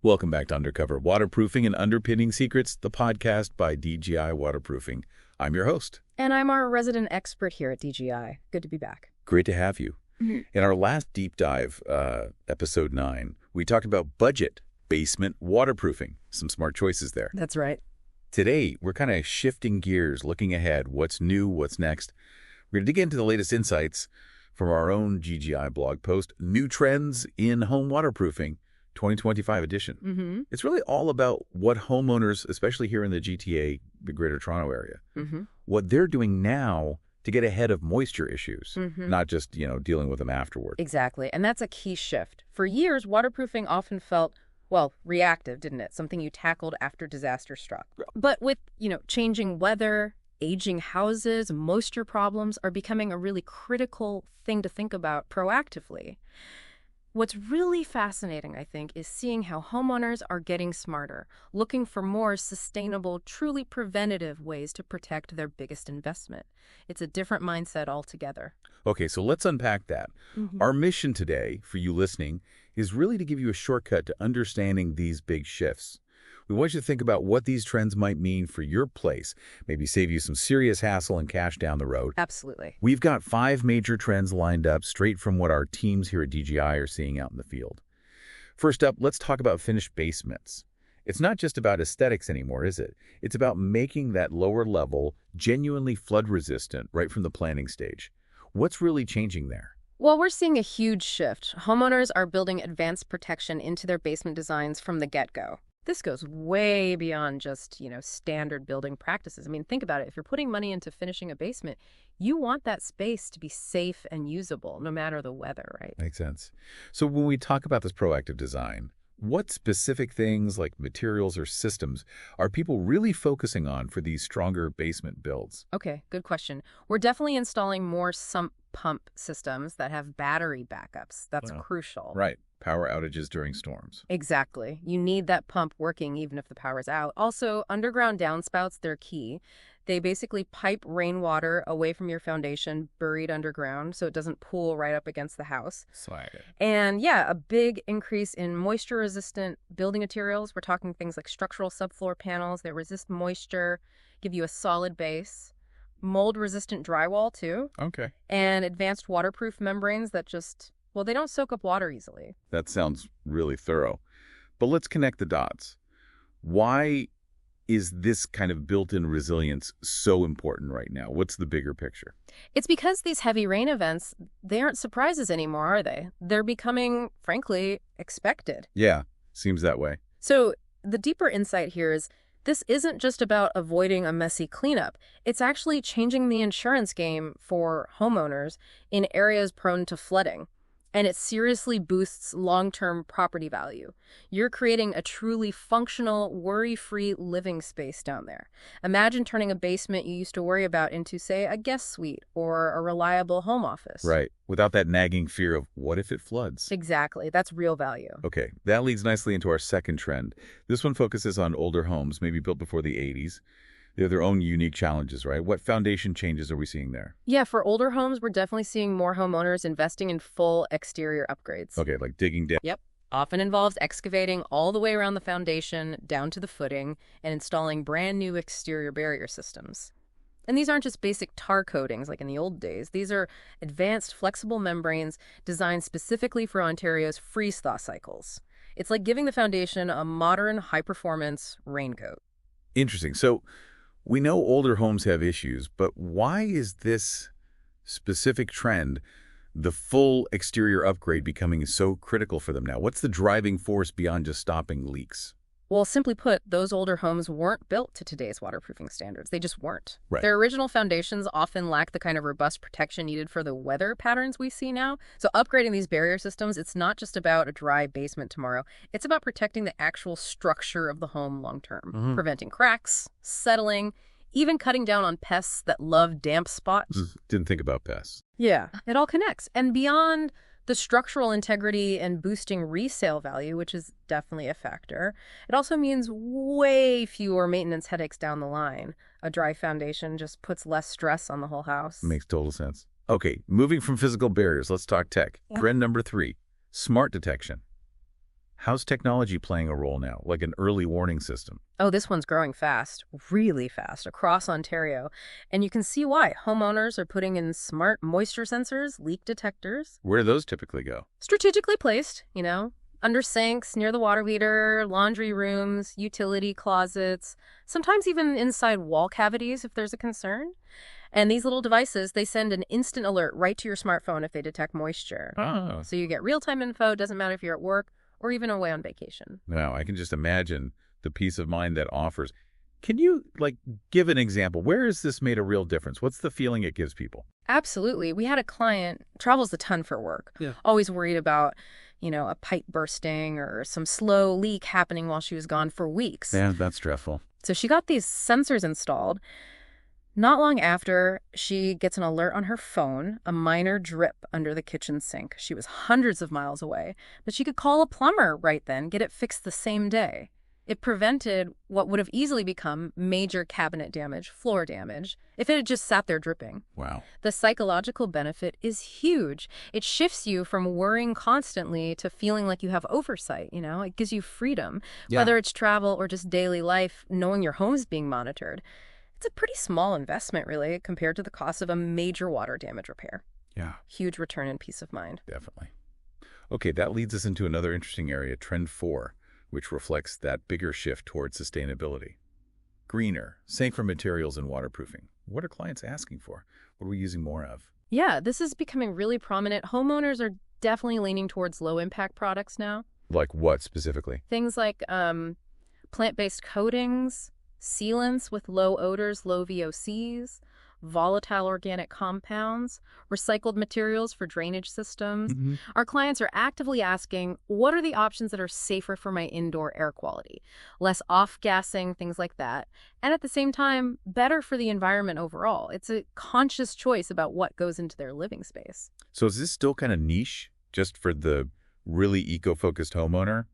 Welcome back to Undercover, Waterproofing and Underpinning Secrets, the podcast by DGI Waterproofing. I'm your host. And I'm our resident expert here at DGI. Good to be back. Great to have you. In our last deep dive, episode 9, we talked about budget basement waterproofing. Some smart choices there. That's right. Today, we're kind of shifting gears, looking ahead. What's new? What's next? We're going to dig into the latest insights from our own DGI blog post, New Trends in Home Waterproofing, 2025 edition. It's really all about what homeowners, especially here in the GTA, the Greater Toronto area, what they're doing now to get ahead of moisture issues, not just, dealing with them afterward. Exactly. And that's a key shift. For years, waterproofing often felt, reactive, didn't it? Something you tackled after disaster struck. But with, changing weather, aging houses, moisture problems are becoming a really critical thing to think about proactively. What's really fascinating, I think, is seeing how homeowners are getting smarter, looking for more sustainable, truly preventative ways to protect their biggest investment. It's a different mindset altogether. Okay, so let's unpack that. Our mission today, for you listening, is really to give you a shortcut to understanding these big shifts. We want you to think about what these trends might mean for your place, maybe save you some serious hassle and cash down the road. Absolutely. We've got 5 major trends lined up straight from what our teams here at DGI are seeing out in the field. First up, let's talk about finished basements. It's not just about aesthetics anymore, is it? It's about making that lower level genuinely flood resistant right from the planning stage. What's really changing there? Well, we're seeing a huge shift. Homeowners are building advanced protection into their basement designs from the get-go. This goes way beyond just, standard building practices. I mean, think about it. If you're putting money into finishing a basement, you want that space to be safe and usable, no matter the weather, right? Makes sense. So when we talk about this proactive design, what specific things like materials or systems are people really focusing on for these stronger basement builds? Okay, good question. We're definitely installing more sump pump systems that have battery backups. That's crucial. Right. Power outages during storms. Exactly. You need that pump working even if the power's out. Also, underground downspouts, they're key. They basically pipe rainwater away from your foundation, buried underground, so it doesn't pool right up against the house. Swag. And a big increase in moisture-resistant building materials. We're talking things like structural subfloor panels that resist moisture, give you a solid base. Mold-resistant drywall, too. Okay. And advanced waterproof membranes that they don't soak up water easily. That sounds really thorough. But let's connect the dots. Why is this kind of built-in resilience so important right now? What's the bigger picture? It's because these heavy rain events, they aren't surprises anymore, are they? They're becoming, frankly, expected. Yeah, seems that way. So the deeper insight here is this isn't just about avoiding a messy cleanup. It's actually changing the insurance game for homeowners in areas prone to flooding. And it seriously boosts long-term property value. You're creating a truly functional, worry-free living space down there. Imagine turning a basement you used to worry about into, say, a guest suite or a reliable home office. Right, without that nagging fear of what if it floods? Exactly. That's real value. Okay, that leads nicely into our second trend. This one focuses on older homes, maybe built before the 80s. They have their own unique challenges, right? What foundation changes are we seeing there? Yeah, for older homes, we're definitely seeing more homeowners investing in full exterior upgrades. Okay, like digging down. Yep. Often involves excavating all the way around the foundation, down to the footing, and installing brand new exterior barrier systems. And these aren't just basic tar coatings like in the old days. These are advanced flexible membranes designed specifically for Ontario's freeze-thaw cycles. It's like giving the foundation a modern, high-performance raincoat. Interesting. So we know older homes have issues, but why is this specific trend, the full exterior upgrade, becoming so critical for them now? What's the driving force beyond just stopping leaks? Well, simply put, those older homes weren't built to today's waterproofing standards. They just weren't. Right. Their original foundations often lack the kind of robust protection needed for the weather patterns we see now. So upgrading these barrier systems, it's not just about a dry basement tomorrow. It's about protecting the actual structure of the home long term, preventing cracks, settling, even cutting down on pests that love damp spots. Didn't think about pests. Yeah, it all connects. And beyond the structural integrity and boosting resale value, which is definitely a factor, it also means way fewer maintenance headaches down the line. A dry foundation just puts less stress on the whole house. Makes total sense. Okay, moving from physical barriers, let's talk tech. Yeah. Trend number 3, smart detection. How's technology playing a role now, like an early warning system? Oh, this one's growing fast, really fast, across Ontario. And you can see why. Homeowners are putting in smart moisture sensors, leak detectors, Where do those typically go? strategically placed, under sinks, near the water heater, laundry rooms, utility closets, sometimes even inside wall cavities if there's a concern. And these little devices, they send an instant alert right to your smartphone if they detect moisture. Oh. So you get real-time info, doesn't matter if you're at work or even away on vacation. Now, I can just imagine the peace of mind that offers. Can you, give an example? Where has this made a real difference? What's the feeling it gives people? Absolutely. We had a client, travels a ton for work, always worried about, a pipe bursting or some slow leak happening while she was gone for weeks. Yeah, that's stressful. So she got these sensors installed. Not long after, she gets an alert on her phone, a minor drip under the kitchen sink. She was hundreds of miles away, but she could call a plumber right then, get it fixed the same day. It prevented what would have easily become major cabinet damage, floor damage, if it had just sat there dripping. Wow. The psychological benefit is huge. It shifts you from worrying constantly to feeling like you have oversight, It gives you freedom, whether it's travel or just daily life, knowing your home's being monitored. It's a pretty small investment, really, compared to the cost of a major water damage repair. Yeah. Huge return in peace of mind. Definitely. Okay, that leads us into another interesting area, Trend 4, which reflects that bigger shift towards sustainability. Greener, safer materials and waterproofing. What are clients asking for? What are we using more of? Yeah, this is becoming really prominent. Homeowners are definitely leaning towards low-impact products now. Like what specifically? Things like plant-based coatings, sealants with low odors, low VOCs, volatile organic compounds, recycled materials for drainage systems. Our clients are actively asking, what are the options that are safer for my indoor air quality? Less off-gassing, things like that. And at the same time, better for the environment overall. It's a conscious choice about what goes into their living space. So is this still kind of niche, just for the really eco-focused homeowner?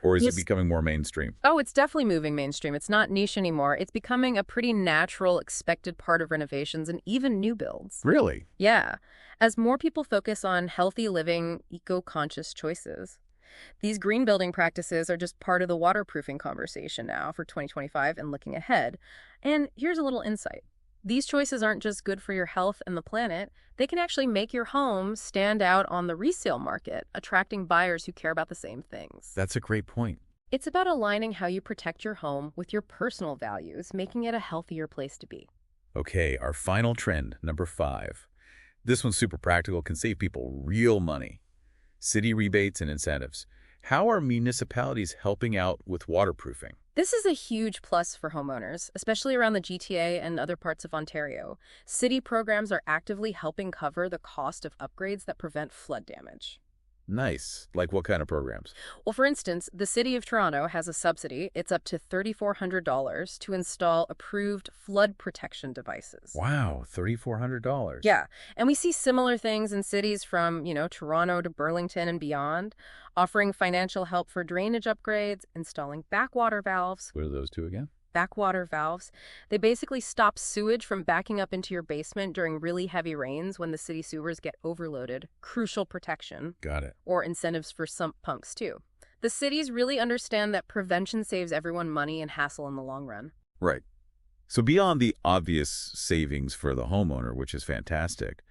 Or is it becoming more mainstream? Oh, it's definitely moving mainstream. It's not niche anymore. It's becoming a pretty natural, expected part of renovations and even new builds. Really? Yeah. As more people focus on healthy living, eco-conscious choices. These green building practices are just part of the waterproofing conversation now for 2025 and looking ahead. And here's a little insight. These choices aren't just good for your health and the planet. They can actually make your home stand out on the resale market, attracting buyers who care about the same things. That's a great point. It's about aligning how you protect your home with your personal values, making it a healthier place to be. Okay, our final trend, number 5. This one's super practical, can save people real money. City rebates and incentives. How are municipalities helping out with waterproofing? This is a huge plus for homeowners, especially around the GTA and other parts of Ontario. City programs are actively helping cover the cost of upgrades that prevent flood damage. Nice. Like what kind of programs? Well, for instance, the City of Toronto has a subsidy. It's up to $3,400 to install approved flood protection devices. Wow, $3,400. Yeah, and we see similar things in cities from, Toronto to Burlington and beyond, offering financial help for drainage upgrades, installing backwater valves. What are those two again? Backwater valves. They basically stop sewage from backing up into your basement during really heavy rains when the city sewers get overloaded. Crucial protection. Got it. Or incentives for sump pumps, too. The cities really understand that prevention saves everyone money and hassle in the long run. Right. So beyond the obvious savings for the homeowner, which is fantastic,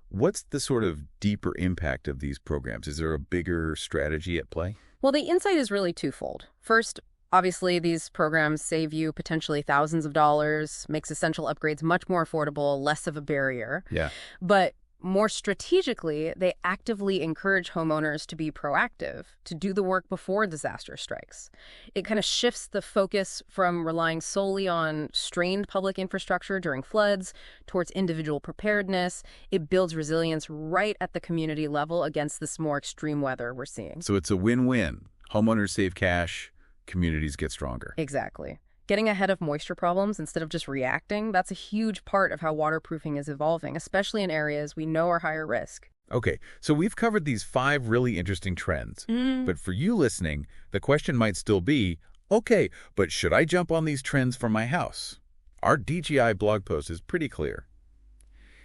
what's the sort of deeper impact of these programs? Is there a bigger strategy at play? Well, the insight is really twofold. First, obviously, these programs save you potentially thousands of dollars, makes essential upgrades much more affordable, less of a barrier. Yeah. But more strategically, they actively encourage homeowners to be proactive, to do the work before disaster strikes. It kind of shifts the focus from relying solely on strained public infrastructure during floods towards individual preparedness. It builds resilience right at the community level against this more extreme weather we're seeing. So it's a win-win. Homeowners save cash, communities get stronger. Exactly. Getting ahead of moisture problems instead of just reacting, that's a huge part of how waterproofing is evolving, especially in areas we know are higher risk. Okay, so we've covered these 5 really interesting trends. But for you listening, the question might still be, okay, but should I jump on these trends for my house? Our DGI blog post is pretty clear.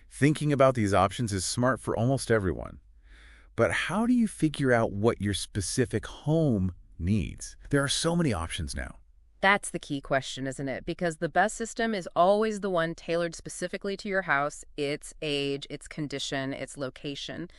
Thinking about these options is smart for almost everyone. But how do you figure out what your specific home needs? There are so many options now. That's the key question, isn't it? Because the best system is always the one tailored specifically to your house, its age, its condition, its location.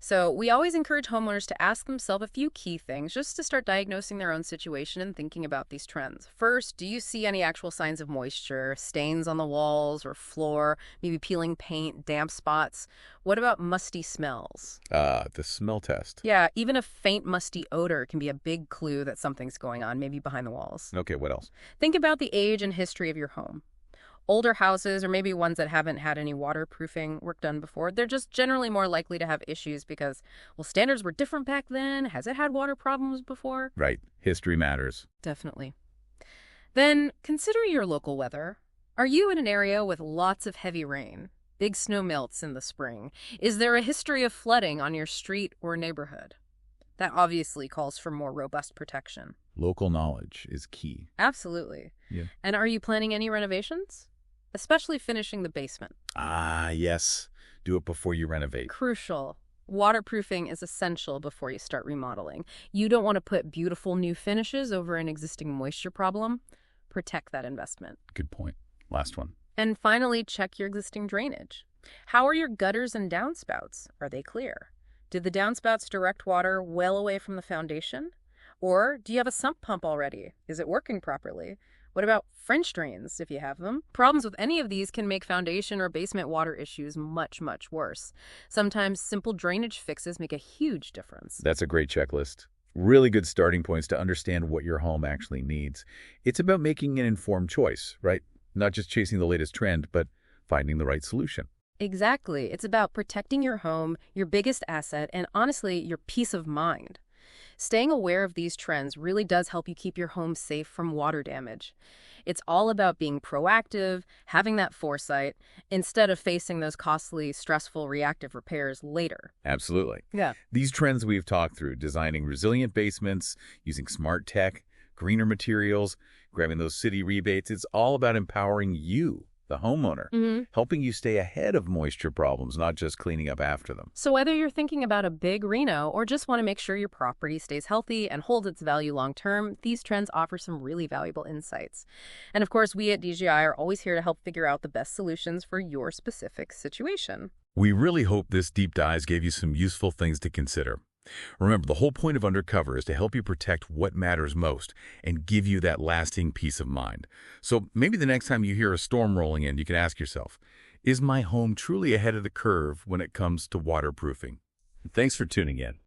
So we always encourage homeowners to ask themselves a few key things just to start diagnosing their own situation and thinking about these trends. First, do you see any actual signs of moisture, stains on the walls or floor, maybe peeling paint, damp spots? What about musty smells? The smell test. Yeah, even a faint musty odor can be a big clue that something's going on, maybe behind the walls. Okay, what else? Think about the age and history of your home. Older houses, or maybe ones that haven't had any waterproofing work done before, they're just generally more likely to have issues because, well, standards were different back then. Has it had water problems before? Right. History matters. Definitely. Then consider your local weather. Are you in an area with lots of heavy rain, big snow melts in the spring? Is there a history of flooding on your street or neighborhood? That obviously calls for more robust protection. Local knowledge is key. Absolutely. Yeah. And are you planning any renovations? Especially finishing the basement. Ah, yes. Do it before you renovate. Crucial. Waterproofing is essential before you start remodeling. You don't want to put beautiful new finishes over an existing moisture problem. Protect that investment. Good point. Last one. And finally, check your existing drainage. How are your gutters and downspouts? Are they clear? Did the downspouts direct water well away from the foundation? Or do you have a sump pump already? Is it working properly? What about French drains, if you have them? Problems with any of these can make foundation or basement water issues much, much worse. Sometimes simple drainage fixes make a huge difference. That's a great checklist. Really good starting points to understand what your home actually needs. It's about making an informed choice, right? Not just chasing the latest trend, but finding the right solution. Exactly. It's about protecting your home, your biggest asset, and honestly, your peace of mind. Staying aware of these trends really does help you keep your home safe from water damage. It's all about being proactive, having that foresight, instead of facing those costly, stressful, reactive repairs later. Absolutely. Yeah. These trends we've talked through, designing resilient basements, using smart tech, greener materials, grabbing those city rebates, it's all about empowering you, the homeowner, helping you stay ahead of moisture problems, not just cleaning up after them. So whether you're thinking about a big reno or just want to make sure your property stays healthy and holds its value long term, these trends offer some really valuable insights. And of course, we at DGI are always here to help figure out the best solutions for your specific situation. We really hope this deep dive gave you some useful things to consider. Remember, the whole point of Undercover is to help you protect what matters most and give you that lasting peace of mind. So maybe the next time you hear a storm rolling in, you can ask yourself, is my home truly ahead of the curve when it comes to waterproofing? Thanks for tuning in.